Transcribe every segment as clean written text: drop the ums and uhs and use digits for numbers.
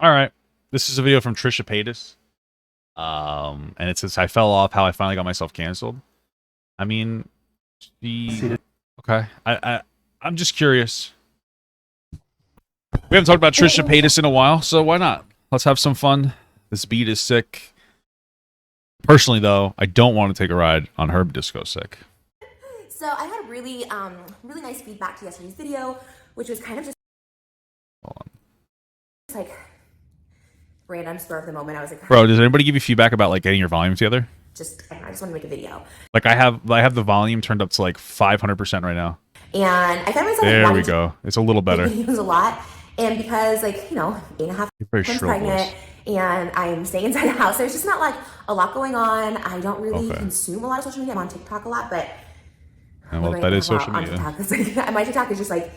All right. This is a video from Trisha Paytas. And it says I fell off how I finally got myself canceled. I mean, she okay. I'm just curious. We haven't talked about Trisha Paytas in a while, so why not? Let's have some fun. This beat is sick. Personally, though, I don't want to take a ride on her disco sick. So I had really nice feedback to yesterday's video, which was kind of just like random spur of the moment. I was like, bro, does anybody give you feedback about like getting your volume together? I just want to make a video. Like I have the volume turned up to like 500% right now. And I found myself there we go. It's a little better. Videos a lot, and because like 8.5 months pregnant, and I'm staying inside the house, there's just not like a lot going on. I don't really consume a lot of social media. I'm on TikTok a lot, but well, that is social media. TikTok, my TikTok is just like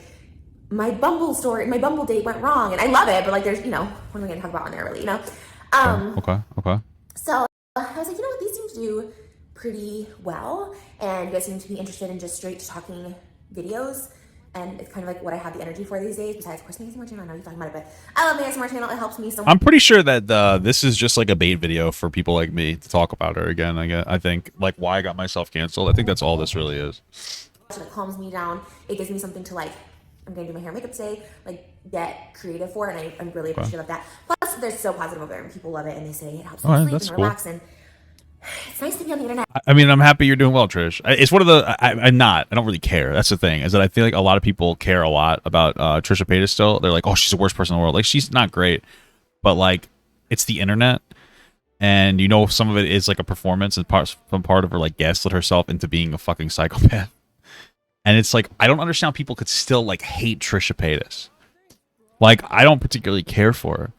my Bumble story, my Bumble date went wrong, and I love it, but like there's what am I gonna talk about on there really, Okay. So I was like, what, these seem to do pretty well, and you guys seem to be interested in just straight talking videos, and it's kind of like what I have the energy for these days, besides of course the ASMR channel. I know you're talking about it, but I love the ASMR channel. It helps me so much. I'm pretty sure that this is just like a bait video for people like me to talk about her again. I think like why I got myself canceled. I think that's all this really is. It calms me down. It gives me something to like, I'm gonna do my hair and makeup today, like get creative for, and I'm really appreciative of that. Plus, they're so positive over there, and people love it, and they say it helps me sleep and relax, and it's nice to be on the internet. I mean, I'm happy you're doing well, Trish. It's one of the I don't really care. That's the thing, is that I feel like a lot of people care a lot about Trisha Paytas still. They're like, oh, she's the worst person in the world. Like, she's not great, but like, it's the internet, and some of it is like a performance, and part of her like gaslit herself into being a fucking psychopath. And it's like, I don't understand how people could still like hate Trisha Paytas. Like, I don't particularly care for her,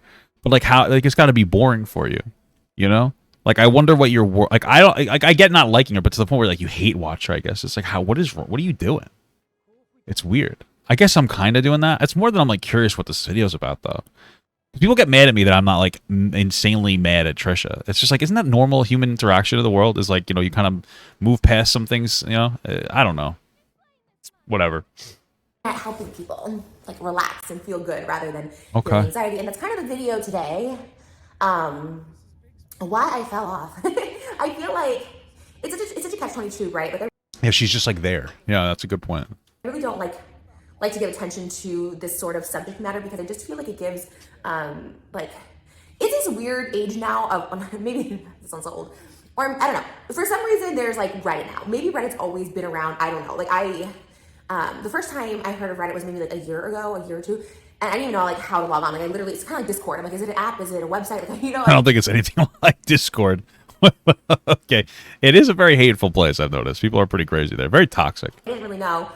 but like how, like, it's got to be boring for you, Like, I wonder what you're like. I get not liking her, but to the point where like you hate watch her. I guess it's like, what are you doing? It's weird. I guess I'm kind of doing that. It's more than I'm like curious what this video's about though. People get mad at me that I'm not like insanely mad at Trisha. It's just like, isn't that normal human interaction of the world? Is like, you kind of move past some things. I don't know. Whatever. Helping people like relax and feel good rather than feel anxiety, and that's kind of the video today. Why I fell off. I feel like it's such a catch-22, right? But yeah, she's just like there. Yeah, that's a good point. I really don't like to give attention to this sort of subject matter because I just feel like it gives like it's this weird age now of maybe this sounds old, or I don't know. For some reason, there's like Reddit now. Maybe Reddit's always been around. I don't know. Like the first time I heard of Reddit was maybe like a year or two. And I didn't even know like how to log on. Like it's kind of like Discord. I'm like, is it an app? Is it a website? Like, I don't think it's anything like Discord. Okay. It is a very hateful place, I've noticed. People are pretty crazy there. Very toxic. I didn't really know.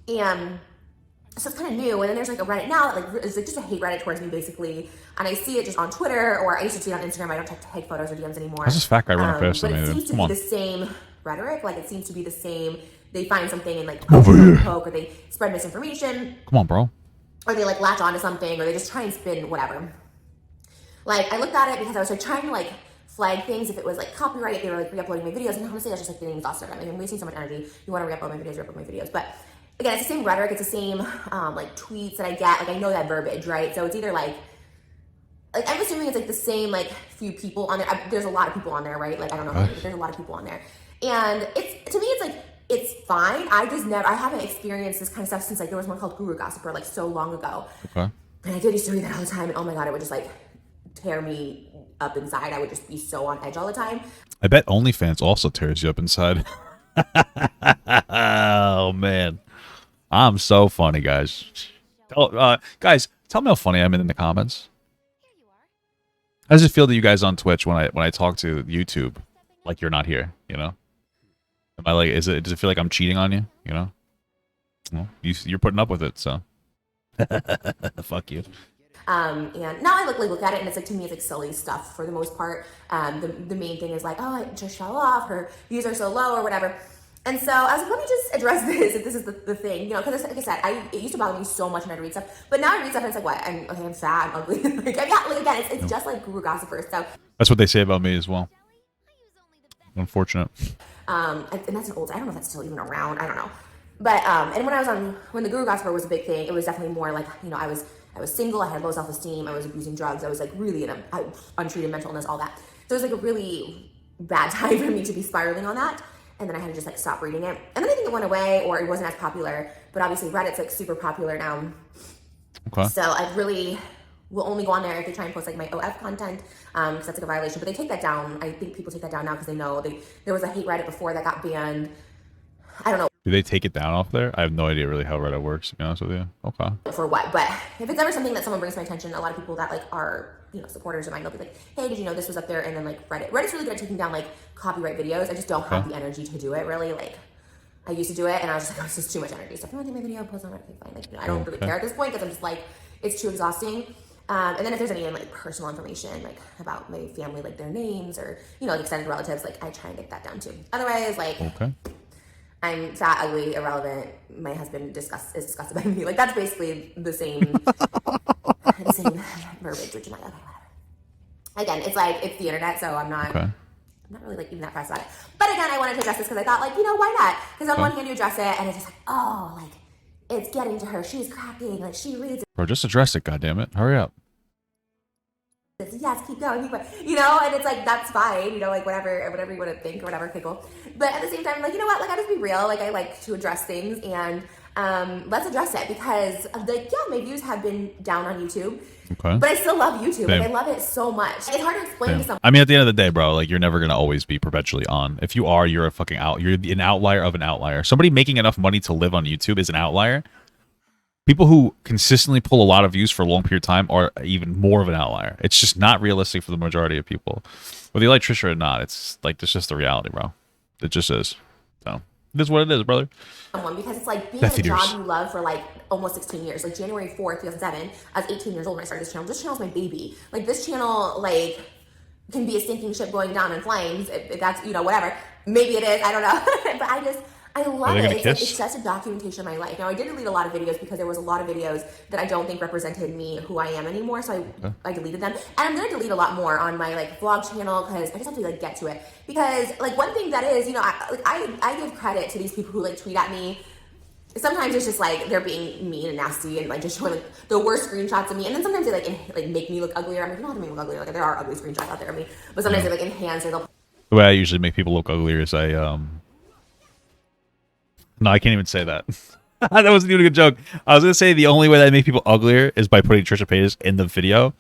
And so it's kind of new. And then there's like a Reddit now that like is like just a hate Reddit towards me basically. And I see it just on Twitter, or I used to see it on Instagram. I don't take photos or DMs anymore. How's this fat guy running past me? But it seems to be the same rhetoric. Like it seems to be the same. They find something and like poke, or they spread misinformation. Come on, bro. Or they like latch onto something, or they just try and spin whatever. Like I looked at it because I was like trying to like flag things if it was like copyright, if they were like re-uploading my videos, and honestly that's just like getting exhausted. I mean, I'm wasting so much energy. You want to re-upload my videos, but again, it's the same rhetoric, it's the same like tweets that I get. Like I know that verbiage, right? So it's either like I'm assuming it's like the same like few people on there. There's a lot of people on there, right? Like I don't know, but there's a lot of people on there, and it's to me it's like. It's fine. I haven't experienced this kind of stuff since like there was one called Guru Gossiper like so long ago. Okay. And I used to read that all the time, and oh my god, it would just like tear me up inside. I would just be so on edge all the time. I bet OnlyFans also tears you up inside. Oh man, I'm so funny, guys. Guys, tell me how funny I'm in the comments. How does it feel to you guys on Twitch when I talk to YouTube like you're not here? Am I like, does it feel like I'm cheating on you? Well, you're putting up with it, so fuck you. And now I look at it, and it's like, to me it's like silly stuff for the most part. The main thing is like, oh, I just fell off, her views are so low or whatever. And so I was like, let me just address this if this is the thing, because like I said, it used to bother me so much when I read stuff, but now I read stuff and it's like, what? I'm fat, I'm ugly. Like again, it's just like Guru Gossiper. So that's what they say about me as well. Unfortunate. And that's an old, I don't know if that's still even around, I don't know. But, and when the Guru Gospel was a big thing, it was definitely more like, I was I was single, I had low self-esteem, I was abusing drugs, I was like really in a untreated mental illness, all that. So it was like a really bad time for me to be spiraling on that. And then I had to just like stop reading it. And then I think it went away, or it wasn't as popular, but obviously Reddit's like super popular now. Okay. So I really will only go on there if they try and post like my OF content, because that's like a violation. But they take that down. I think people take that down now because they know there was a hate Reddit before that got banned. I don't know. Do they take it down off there? I have no idea really how Reddit works, to be honest with you. Okay. For what? But if it's ever something that someone brings to my attention, a lot of people that like are, you know, supporters of mine, they'll be like, hey, did you know this was up there? And then like Reddit's really good at taking down like copyright videos. I just don't have the energy to do it really. Like I used to do it and I was just like, oh, this is too much energy. So if you want to take my video, post on Reddit, fine. Like, you know, I don't really care at this point because I'm just like, it's too exhausting. And then if there's any like personal information, like about my family, like their names or, you know, like extended relatives, like I try and get that down too. Otherwise, like, I'm fat, ugly, irrelevant. My husband is disgusted by me. Like that's basically the same, the same verbiage, which is like, okay, whatever. Again, it's like, it's the internet, so I'm not really like even that pressed about it. But again, I wanted to address this because I thought like, you know, why not? Because on one hand you address it and it's just like, oh, like it's getting to her. She's cracking, like she reads it. Bro, just address it, goddammit. Hurry up. Yes, keep going, you know, and it's like, that's fine, you know, like whatever you want to think or whatever, okay, cool. But at the same time, I'm like, you know what, like I just be real, like I like to address things and let's address it because like, yeah, my views have been down on YouTube, but I still love YouTube. Like, I love it so much. It's hard to explain to someone. I mean, at the end of the day, bro, like you're never going to always be perpetually on. If you are, you're a fucking you're an outlier of an outlier. Somebody making enough money to live on YouTube is an outlier. People who consistently pull a lot of views for a long period of time are even more of an outlier. It's just not realistic for the majority of people. Whether you like Trisha or not, it's like, it's just the reality, bro. It just is. So, it is what it is, brother. Because it's like being in a job you love for like almost 16 years. Like January 4th, 2007, I was 18 years old when I started this channel. This channel's my baby. Like this channel, like, can be a sinking ship going down in flames. If that's, you know, whatever. Maybe it is, I don't know. But I love it. It's, like, it's such a documentation of my life. Now, I did delete a lot of videos because there was a lot of videos that I don't think represented me, who I am anymore. So I deleted them. And I'm going to delete a lot more on my like vlog channel because I just have to like get to it. Because like one thing that is, you know, I give credit to these people who like tweet at me. Sometimes it's just like they're being mean and nasty and like just showing like the worst screenshots of me. And then sometimes they like make me look uglier. I'm like, you don't have to make me look uglier. Like there are ugly screenshots out there of me. But sometimes they like enhance it. The way I usually make people look uglier is no, I can't even say that. That wasn't even a good joke. I was gonna say the only way that I make people uglier is by putting Trisha Paytas in the video,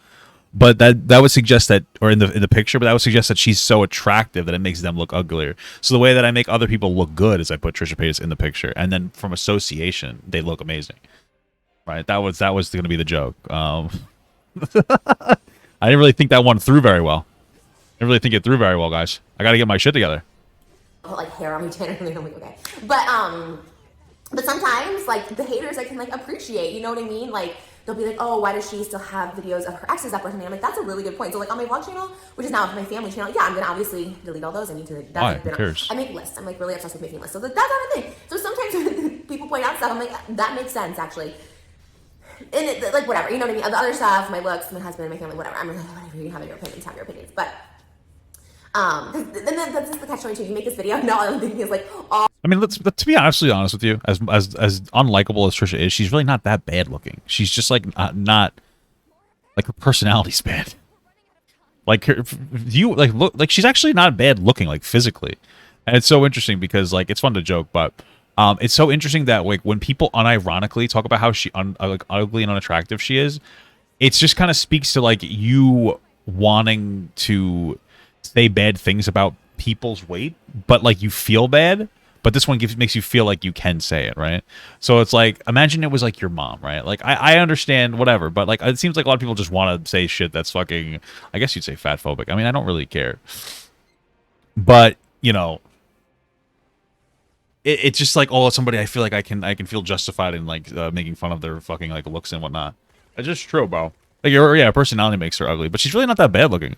but that would suggest that, or in the picture, but that would suggest that she's so attractive that it makes them look uglier. So the way that I make other people look good is I put Trisha Paytas in the picture, and then from association, they look amazing. Right? That was gonna be the joke. I didn't really think that one through very well. I didn't really think it through very well, guys. I got to get my shit together. Put like hair on my chin and I'm like, okay. But sometimes like the haters I can like appreciate, you know what I mean? Like they'll be like, oh, why does she still have videos of her exes up or something? I'm like, that's a really good point. So like on my vlog channel, which is now my family channel, yeah, I'm gonna obviously delete all those. I need to. Why? Who cares? I make lists. I'm like really obsessed with making lists. So that's not a thing. So sometimes when people point out stuff, I'm like, that makes sense actually. And it, like whatever, you know what I mean? The other stuff, my looks, my husband, my family, whatever. I'm like, whatever, you can have your opinions, have your opinions. But and then that's just the catch-22. You make this video, now I'm thinking is like, oh. I mean, to be absolutely honest with you, as unlikable as Trisha is, she's really not that bad looking. She's just like not like her personality's bad. Like her, you like look like she's actually not bad looking, like physically, and it's so interesting because like it's fun to joke, but it's so interesting that like when people unironically talk about how she like ugly and unattractive she is, it's just kind of speaks to like you wanting to say bad things about people's weight, but like you feel bad. But this one makes you feel like you can say it, right? So it's like, imagine it was like your mom, right? Like I understand whatever, but like it seems like a lot of people just want to say shit that's fucking, I guess you'd say fat phobic. I mean, I don't really care, but you know, it's just like, oh, somebody I feel like I can feel justified in like making fun of their fucking like looks and whatnot. It's just true, bro. Like her personality makes her ugly, but she's really not that bad looking.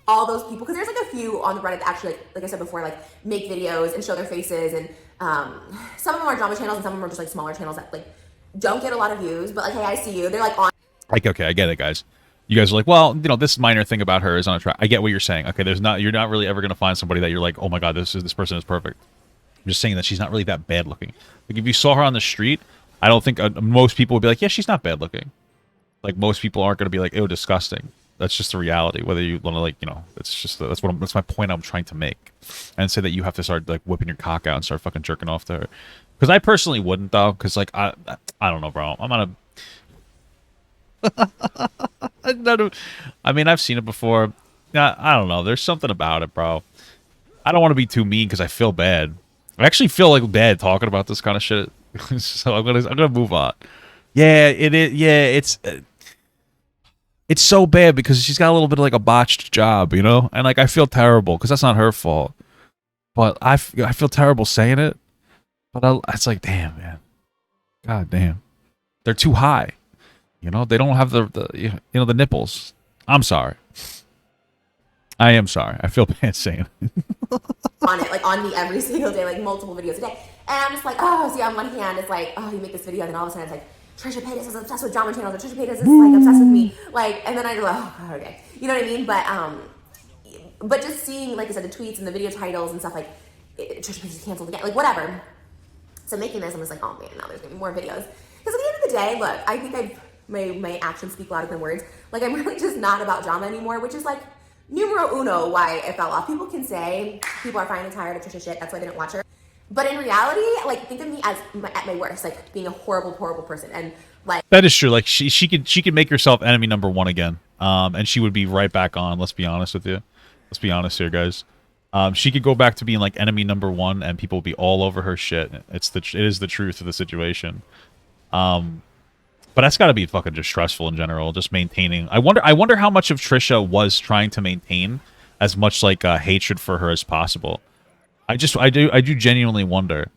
All those people, because there's like a few on the Reddit that actually, like I said before, like make videos and show their faces, and some of them are drama channels and some of them are just like smaller channels that like don't get a lot of views, but like, hey, I see you. They're like on. Like, okay, I get it, guys. You guys are like, well, you know, this minor thing about her is unattractive. I get what you're saying. Okay, you're not really ever gonna find somebody that you're like, oh my god, this person is perfect. I'm just saying that she's not really that bad looking. Like if you saw her on the street, I don't think most people would be like, yeah, she's not bad looking. Like most people aren't going to be like, ew, disgusting. That's just the reality. Whether you want to like, it's just that's my point I'm trying to make, and say that you have to start like whipping your cock out and start fucking jerking off to her. Because I personally wouldn't though. Because like I don't know, bro. I'm not a. I mean, I've seen it before. I don't know. There's something about it, bro. I don't want to be too mean because I feel bad. I actually feel like bad talking about this kind of shit. So I'm gonna move on. Yeah, it is. Yeah, it's so bad because she's got a little bit of like a botched job, and like I feel terrible because that's not her fault. But I feel terrible saying it. But it's like, damn, man. God damn, they're too high. They don't have the nipples. I'm sorry. I am sorry. I feel bad saying it. On it, like on me every single day, like multiple videos a day. And I'm just like, oh, see, on one hand, it's like, oh, you make this video, and then all of a sudden it's like, Trisha Paytas is obsessed with drama channels, or Trisha Paytas is like obsessed with me. Like, and then I go, oh, God, okay. You know what I mean? But just seeing, like I said, the tweets and the video titles and stuff like, Trisha Paytas is canceled again, like whatever. So making this, I'm just like, oh man, now there's gonna be more videos. Because at the end of the day, look, I think my actions speak louder than words. Like, I'm really just not about drama anymore, which is like, numero uno why it fell off. People can say people are finally tired of Trisha shit, that's why they don't watch her. But in reality, like, think of me as at my worst, like being a horrible person, and like that is true. Like she could make herself enemy number one again, and she would be right back on. Let's be honest with you. Let's be honest here, guys. She could go back to being like enemy number one, and people would be all over her shit. It is the truth of the situation. But that's got to be fucking just stressful in general, just maintaining. I wonder how much of Trisha was trying to maintain as much like hatred for her as possible. I do genuinely wonder,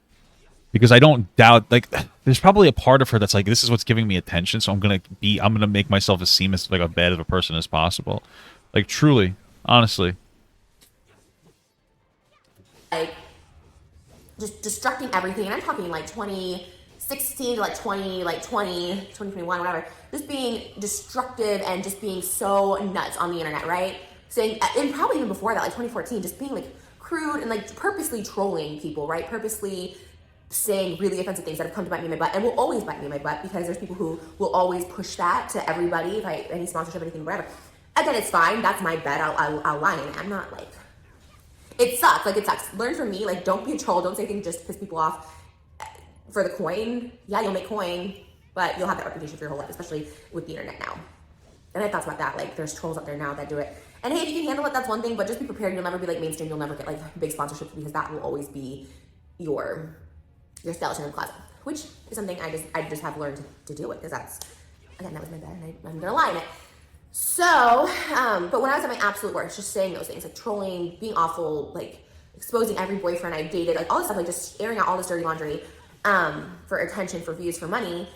because I don't doubt, like, there's probably a part of her that's like, this is what's giving me attention, so I'm gonna make myself as seem as like a bad of a person as possible. Like, truly, honestly. Like, just destructing everything, and I'm talking like 2016 to like 2021, whatever. Just being destructive and just being so nuts on the internet, right? Saying, and probably even before that, like 2014, just being like crude and like purposely trolling people, right? Purposely saying really offensive things that have come to bite me in my butt and will always bite me in my butt, because there's people who will always push that to everybody, if any sponsorship, anything, whatever. Again, it's fine. That's my bet. I'll lie in it. I'm not like, it sucks. Like, it sucks. Learn from me. Like, don't be a troll. Don't say things just to piss people off for the coin. Yeah, you'll make coin, but you'll have that reputation for your whole life, especially with the internet now. And I have thoughts about that. Like, there's trolls out there now that do it. And hey, if you can handle it, that's one thing, but just be prepared. You'll never be like mainstream. You'll never get like big sponsorships, because that will always be your skeleton in the closet, which is something I just have learned to deal with, because that's, again, that was my bad, and I'm gonna lie in it. So, but when I was at my absolute worst, just saying those things, like trolling, being awful, like exposing every boyfriend I dated, like all this stuff, like just airing out all this dirty laundry, for attention, for views, for money,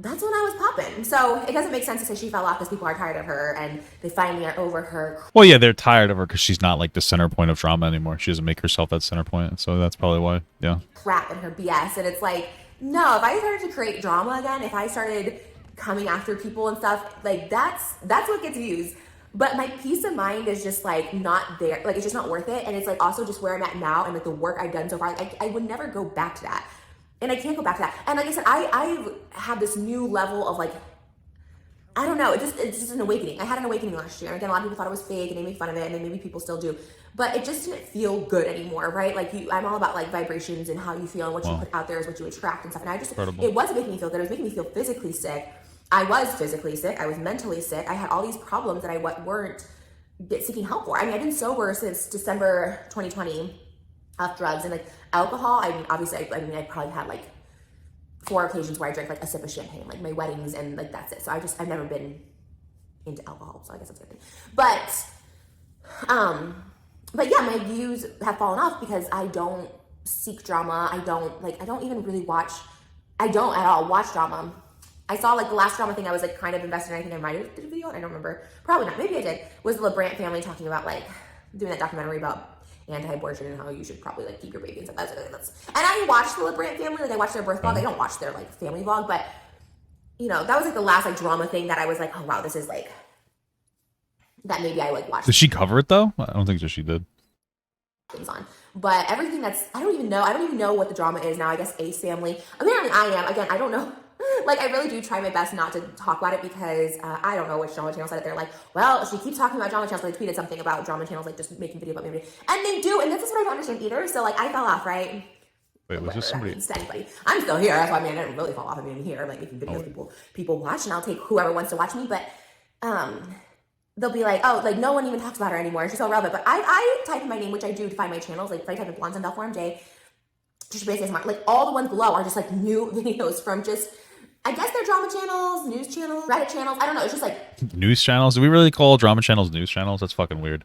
that's when I was popping. So it doesn't make sense to say she fell off because people are tired of her and they finally are over her. Well, yeah, they're tired of her because she's not like the center point of drama anymore. She doesn't make herself that center point, so that's probably why. Yeah. Crap and her BS, and it's like, no, if I started to create drama again, if I started coming after people and stuff, like that's what gets views. But my peace of mind is just like not there. Like, it's just not worth it. And it's like also just where I'm at now and like the work I've done so far. Like, I would never go back to that. And I can't go back to that. And like I said, I've had this new level of like, I don't know, it's just an awakening. I had an awakening last year. And again, a lot of people thought it was fake and they made fun of it, and then maybe people still do. But it just didn't feel good anymore, right? Like, I'm all about like vibrations and how you feel, and what you put out there is what you attract and stuff. And it wasn't making me feel good. It was making me feel physically sick. I was physically sick. I was mentally sick. I had all these problems that I weren't seeking help for. I mean, I've been sober since December 2020 off drugs, and like alcohol. I mean, obviously, I probably had like 4 occasions where I drank like a sip of champagne, like my weddings, and like that's it. So I've never been into alcohol, so I guess that's a good thing. But yeah, my views have fallen off because I don't seek drama. I don't even really watch. I don't at all watch drama. I saw like the last drama thing I was like kind of invested in. I think I might have did a video. I don't remember. Probably not. Maybe I did. Was the LeBrant family talking about like doing that documentary about anti-abortion and how you should probably like keep your baby and stuff. And I watched the LeBrant family. Like, I watched their birth vlog. I don't watch their like family vlog, but you know, that was like the last like drama thing that I was like, oh wow, this is like that maybe I like watched. Did she cover it though? I don't think so. She did. Things on, But everything that's, I don't even know what the drama is now. I guess Ace Family. Apparently I am. Again, I don't know. Like, I really do try my best not to talk about it because I don't know which drama channel said it. They're like, well, she keeps talking about drama channels. They tweeted something about drama channels, like just making video about maybe. And they do, and this is what I don't understand either. So, like, I fell off, right? Wait, was this somebody? Anybody. I'm still here. That's why I mean, I didn't really fall off. I mean, I'm here, like making videos people watch, and I'll take whoever wants to watch me. But they'll be like, oh, like no one even talks about her anymore. She's so relevant. But I type in my name, which I do to find my channels. Like if I type in Blondes on Forum J, Trisha Paytas, like all the ones below are just like new videos from just, I guess they're drama channels, news channels, Reddit channels. I don't know. It's just like news channels. Do we really call drama channels news channels? That's fucking weird.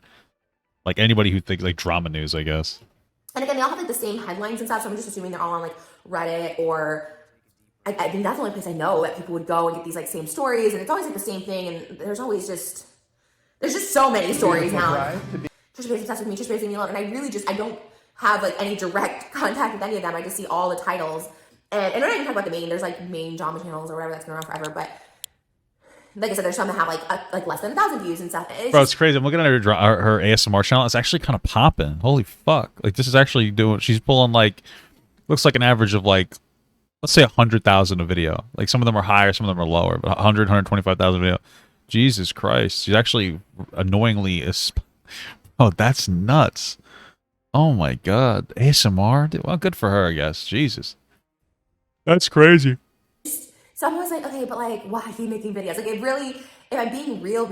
Like anybody who thinks like drama news, I guess. And again, they all have like the same headlines and stuff. So I'm just assuming they're all on like Reddit or I think that's the only place I know that people would go and get these like same stories. And it's always like the same thing. And there's just so many stories now. Trisha Paytas obsessed with me, Trisha Paytas me alone. And I really just, I don't have like any direct contact with any of them. I just see all the titles. And I don't even talk about the main, there's like main drama channels or whatever that's been around forever. But like I said, there's some that have like less than 1,000 views and stuff. It's crazy. I'm looking at her ASMR channel. It's actually kind of popping. Holy fuck! Like this is actually doing. She's pulling like, looks like an average of like, let's say 100,000 a video. Like some of them are higher, some of them are lower, but 125,000 video. Jesus Christ! She's actually annoyingly. Oh, that's nuts. Oh my god, ASMR. Well, good for her, I guess. Jesus, that's crazy. Someone was like, okay, but like, why are you making videos? Like, it really, if I'm being real,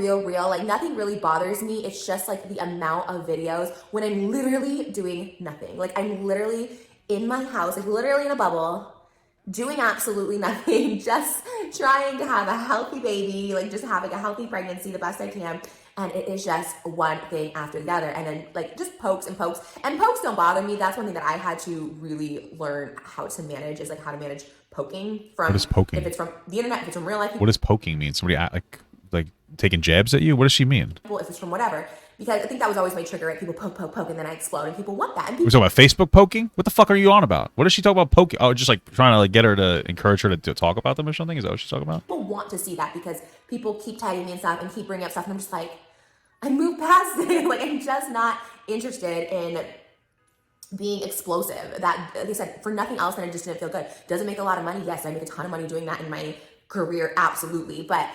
like, nothing really bothers me. It's just like the amount of videos when I'm literally doing nothing. Like, I'm literally in my house, like, literally in a bubble, doing absolutely nothing, just trying to have a healthy baby, like, just having a healthy pregnancy the best I can. And it is just one thing after the other. And then, like, just pokes and pokes. And pokes don't bother me. That's one thing that I had to really learn how to manage, is, like, how to manage poking from. What is poking? If it's from the internet, if it's from real life. What does poking mean? Somebody, like taking jabs at you? What does she mean? If it's from whatever. Because I think that was always my trigger, right? People poke, and then I explode. And people want that. And We're talking about Facebook poking? What the fuck are you on about? What does she talk about poking? Oh, just like trying to like get her to encourage her to talk about them or something? Is that what she's talking about? People want to see that because people keep tagging me and stuff and keep bringing up stuff. And I'm just like, I moved past it. Like, I'm just not interested in being explosive. That, like I said, for nothing else than it just didn't feel good. Does it make a lot of money? Yes, I make a ton of money doing that in my career, absolutely. But,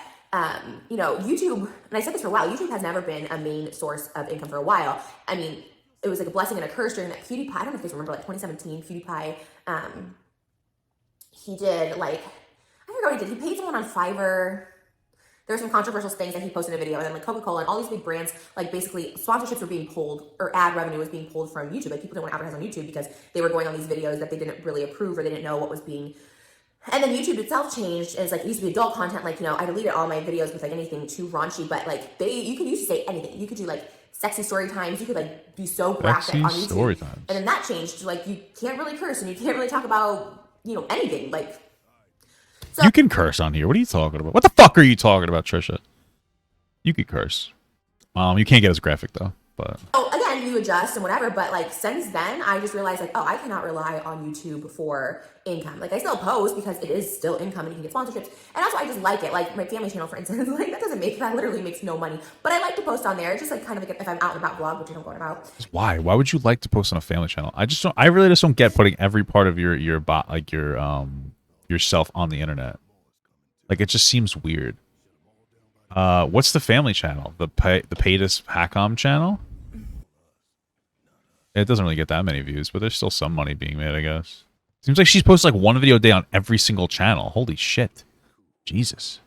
you know, YouTube, and I said this for a while, YouTube has never been a main source of income for a while. I mean, it was like a blessing and a curse during that PewDiePie, I don't know if you guys remember, like 2017, PewDiePie, he did like, I forgot what he did. He paid someone on Fiverr. There were some controversial things that he posted in a video, and then like Coca-Cola and all these big brands, like basically sponsorships were being pulled, or ad revenue was being pulled from YouTube. Like people didn't want to advertise on YouTube because they were going on these videos that they didn't really approve, or they didn't know what was being. And then YouTube itself changed. It's like, it used to be adult content. Like, you know, I deleted all my videos with like anything too raunchy, but like you could used to say anything. You could do like sexy story times. You could like be so graphic on YouTube. Story times. And then that changed. Like you can't really curse and you can't really talk about, you know, anything. Like, so you can curse on here. What are you talking about? What the fuck are you talking about, Trisha? You could curse. You can't get as graphic though. But again, you adjust and whatever. But like since then, I just realized like, oh, I cannot rely on YouTube for income. Like I still post because it is still income and you can get sponsorships. And also I just like it. Like my family channel, for instance, like that literally makes no money. But I like to post on there. It's just like kind of like if I'm out and about vlog, which I don't go about. Why? Why would you like to post on a family channel? I really just don't get putting every part of your yourself on the internet. Like it just seems weird. What's the family channel? The Paytas Hackam channel? It doesn't really get that many views, but there's still some money being made, I guess. Seems like she's posted like one video a day on every single channel. Holy shit. Jesus.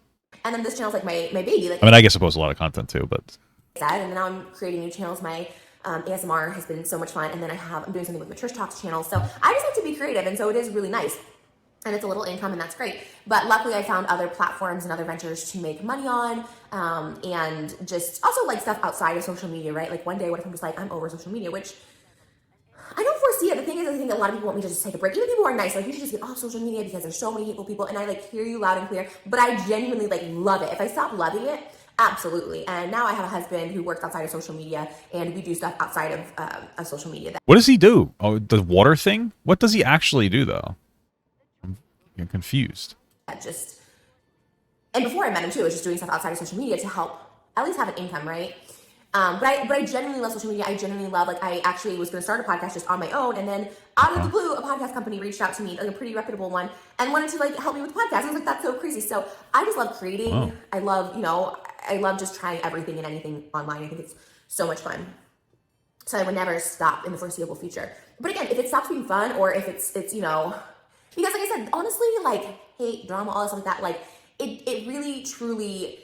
And then this channel's like my baby. Like, I mean, I guess I post a lot of content too, but. And now I'm creating new channels. My ASMR has been so much fun. And then I'm doing something with my Trish Talks channel. So I just like to be creative. And so it is really nice. And it's a little income, and that's great. But luckily, I found other platforms and other ventures to make money on, and just also like stuff outside of social media, right? Like one day, what if I'm just like, I'm over social media, which I don't foresee it. The thing is, I think a lot of people want me to just take a break. Even people are nice, like you should just get off social media because there's so many hateful people, and I like hear you loud and clear. But I genuinely like love it. If I stop loving it, absolutely. And now I have a husband who works outside of social media, and we do stuff outside of social media. What does he do? Oh, the water thing? What does he actually do though? I'm confused. And before I met him too, I was just doing stuff outside of social media to help at least have an income, right? But I genuinely love social media. I genuinely love, like, I actually was going to start a podcast just on my own, and then out of the blue, a podcast company reached out to me, like a pretty reputable one, and wanted to like help me with podcasts. I was like, that's so crazy. So I just love creating. Wow. I love, I love just trying everything and anything online. I think it's so much fun. So I would never stop in the foreseeable future. But again, if it stops being fun, or if it's because like I said, honestly, like hate, drama, all that stuff like that, like it really truly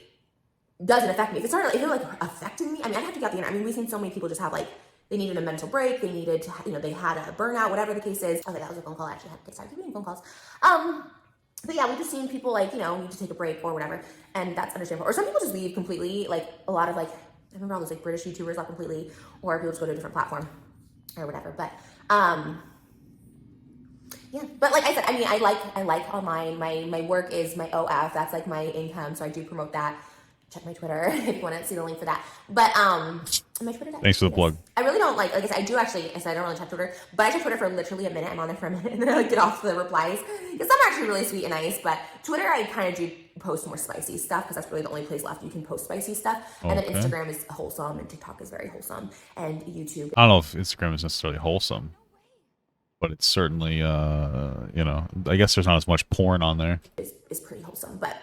doesn't affect me. If it like affected me, I mean, I'd have to get the internet. I mean, we've seen so many people just have like, they needed a mental break, they needed to, they had a burnout, whatever the case is. Okay, that was a phone call. I actually had to start doing phone calls. But yeah, we've just seen people like, need to take a break or whatever, and that's understandable. Or some people just leave completely, like a lot of like, I remember all those like British YouTubers left completely, or people just go to a different platform or whatever. But yeah, but like I said, I mean, I like online. My work is my OF. That's like my income, so I do promote that. Check my Twitter if you want to see the link for that. But my Twitter. Thanks for the plug. I really don't like I said, I do actually. I said I don't really check Twitter, but I check Twitter for literally a minute. I'm on there for a minute, and then I like get off the replies because I'm actually really sweet and nice. But Twitter, I kind of do post more spicy stuff because that's really the only place left you can post spicy stuff. Okay. And then Instagram is wholesome, and TikTok is very wholesome, and YouTube. I don't know if Instagram is necessarily wholesome, but it's certainly I guess there's not as much porn on there. Is pretty wholesome, but.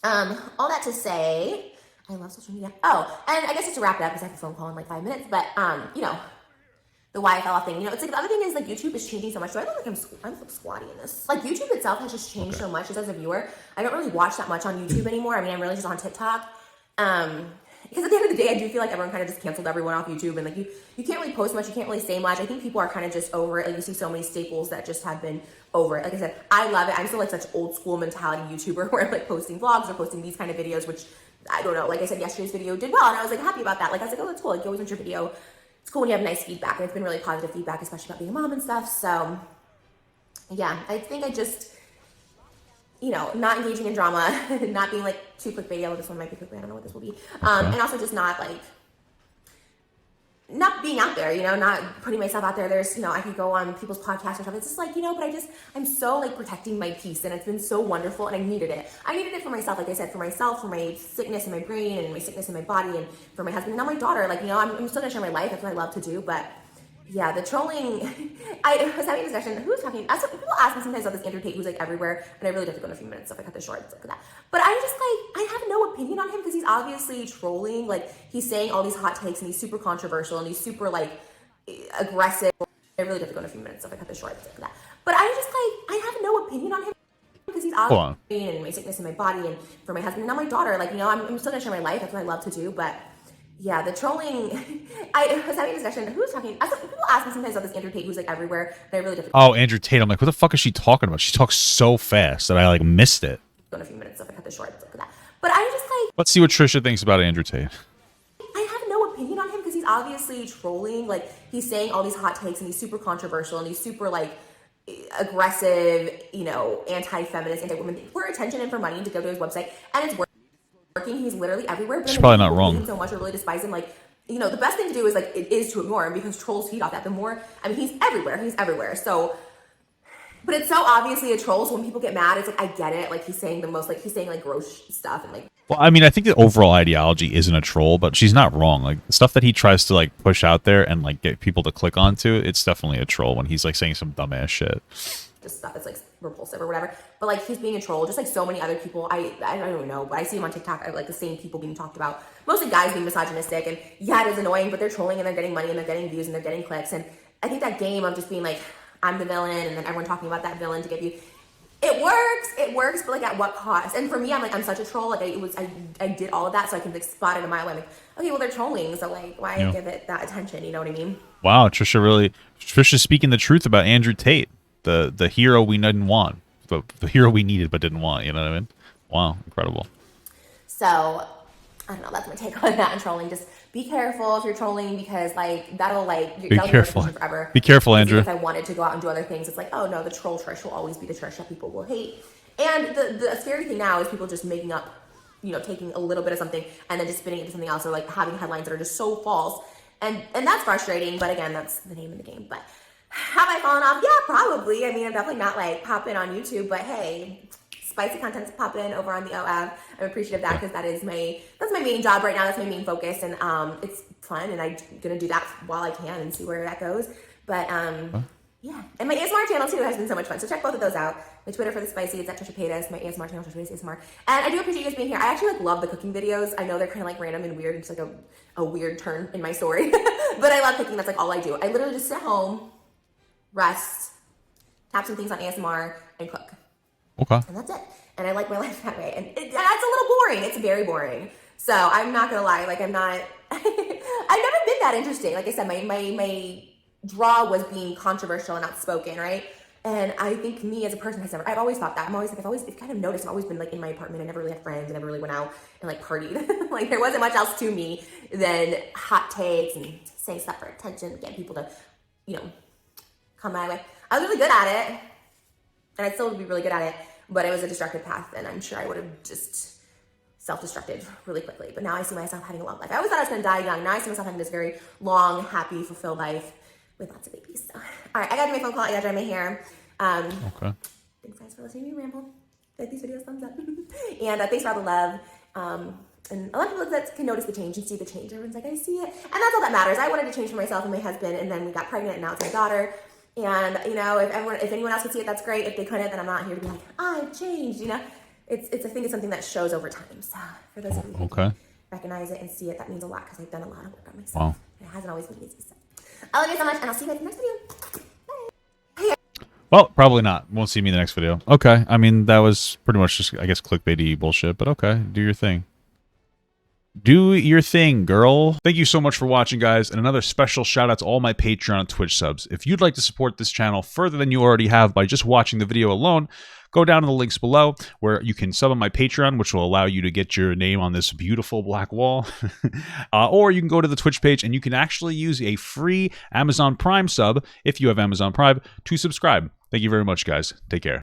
All that to say, I love social media. Oh, and I guess just to wrap it up, because I have a phone call in like 5 minutes, but, the why I fell off thing, it's like the other thing is like YouTube is changing so much. So I don't like I'm so squatty in this. Like YouTube itself has just changed so much just as a viewer. I don't really watch that much on YouTube anymore. I mean, I'm really just on TikTok. Because at the end of the day, I do feel like everyone kind of just canceled everyone off YouTube, and like you can't really post much, you can't really say much. I think people are kind of just over it. Like you see so many staples that just have been over it. Like I said, I love it. I'm still like such old school mentality YouTuber where I'm like posting vlogs or posting these kind of videos, which I don't know. Like I said, yesterday's video did well, and I was like happy about that. Like I was like, oh, that's cool. Like you always want your video. It's cool when you have nice feedback, and it's been really positive feedback, especially about being a mom and stuff. So yeah, I think I just. Not engaging in drama, not being like too clickbaity. Although this one might be clickbait, I don't know what this will be. And also just not being out there, not putting myself out there. There's, I could go on people's podcasts or stuff. It's just like, but I'm so like protecting my peace, and it's been so wonderful, and I needed it. I needed it for myself, like I said, for myself, for my sickness in my brain and my sickness in my body, and for my husband, and now my daughter. Like, I'm still gonna share my life. That's what I love to do, but yeah, the trolling, I was having a discussion, who was talking, people ask me sometimes about this Andrew Tate who's like everywhere, and I really have to go in a few minutes, so if I cut this short, stuff like that. But I just I have no opinion on him because he's obviously trolling, like he's saying all these hot takes, and he's super controversial, and he's super like aggressive. I really have to go in a few minutes, so if I cut this short, stuff like that. But I just I have no opinion on him because he's obviously and my sickness in my body, and for my husband, and now my daughter, like, I'm still gonna share my life, that's what I love to do, but yeah, the trolling, I was having a discussion, who was talking, people ask me sometimes about this Andrew Tate who's like everywhere, and I really have to Andrew Tate, I'm like, what the fuck is she talking about? She talks so fast that I like missed it. Go in a few minutes, so if I cut this short, stuff like that. But I just let's see what Trisha thinks about Andrew Tate. I have no opinion on him because he's obviously trolling, like he's saying all these hot takes, and he's super controversial, and he's super like aggressive, anti-feminist, anti-woman, for attention and for money, to go to his website, and it's working. He's literally everywhere. But she's probably not wrong. So much or really despise him. Like, the best thing to do is is to ignore him, because trolls feed off that. The more, he's everywhere. He's everywhere. So, but it's so obviously a troll. So when people get mad, it's like I get it. Like he's saying gross stuff and like. Well, I mean, I think the overall ideology isn't a troll, but she's not wrong. Like the stuff that he tries to like push out there and like get people to click onto, it's definitely a troll when he's like saying some dumbass shit. Just stuff that's like repulsive or whatever, but like he's being a troll, just like so many other people. I don't even know, but I see him on TikTok. I like the same people being talked about, mostly guys being misogynistic, and yeah, it is annoying, but they're trolling and they're getting money and they're getting views and they're getting clicks. And I think that game of just being like, I'm the villain, and then everyone talking about that villain to get views, it works, but like at what cost? And for me, I'm such a troll. Like I did all of that so I can like spot it a mile away. I'm like, okay, well they're trolling, so like why give it that attention? You know what I mean? Wow, Trisha's speaking the truth about Andrew Tate. The hero we didn't want, the hero we needed but didn't want. You know what I mean? Wow, incredible. So I don't know. That's my take on that and trolling. Just be careful if you're trolling, because like that'll be careful forever. Be careful, Andrew. If I wanted to go out and do other things, it's like, oh no, the troll Trish will always be the Trish that people will hate. And the scary thing now is people just making up, taking a little bit of something and then just spinning it into something else, or like having headlines that are just so false, and that's frustrating. But again, that's the name of the game. But have I fallen off? Yeah, probably. I mean, I'm definitely not like popping on YouTube, but hey, spicy content's popping over on the OF. I'm appreciative of that because that's my main job right now. That's my main focus, and it's fun, and I'm gonna do that while I can and see where that goes. But yeah, and my ASMR channel too has been so much fun. So check both of those out. My Twitter for the spicy is at Trisha Paytas. My ASMR channel, Trisha Paytas ASMR. And I do appreciate you guys being here. I actually like love the cooking videos. I know they're kind of like random and weird. It's like a weird turn in my story, but I love cooking. That's like all I do. I literally just sit home, rest, tap some things on ASMR, and cook. Okay. And that's it. And I like my life that way. And that's a little boring. It's very boring. So I'm not gonna lie. Like I'm not. I've never been that interesting. Like I said, my draw was being controversial and outspoken, right? And I think me as a person I've always thought that. I've kind of noticed I've always been like in my apartment. I never really had friends. I never really went out and like partied. Like there wasn't much else to me than hot takes and saying stuff for attention, getting people to, come my way. I was really good at it, and I still would be really good at it, but it was a destructive path, and I'm sure I would have just self-destructed really quickly. But now I see myself having a long life. I always thought I was going to die young. Now I see myself having this very long, happy, fulfilled life with lots of babies. So, all right, I gotta do my phone call. I gotta dry my hair. Okay. Thanks guys for listening to me ramble. Like these videos, thumbs up. And thanks for all the love. And a lot of people that can notice the change and see the change. Everyone's like, I see it. And that's all that matters. I wanted to change for myself and my husband, and then we got pregnant, and now it's my daughter. And if anyone else could see it, that's great. If they couldn't, then I'm not here to be like, I've changed. It's I think it's something that shows over time. So for those of you who can recognize it and see it, that means a lot because I've done a lot of work on myself. Wow. It hasn't always been easy. So I love you so much, and I'll see you guys in the next video. Bye. Well, probably not. Won't see me in the next video. Okay. I mean, that was pretty much just, I guess, clickbaity bullshit, but okay. Do your thing. Do your thing, girl. Thank you so much for watching, guys, and another special shout out to all my Patreon and Twitch subs. If you'd like to support this channel further than you already have by just watching the video alone, go down to the links below where you can sub on my Patreon, which will allow you to get your name on this beautiful black wall. Or you can go to the Twitch page and you can actually use a free Amazon Prime sub, if you have Amazon Prime, to subscribe. Thank you very much, guys. Take care.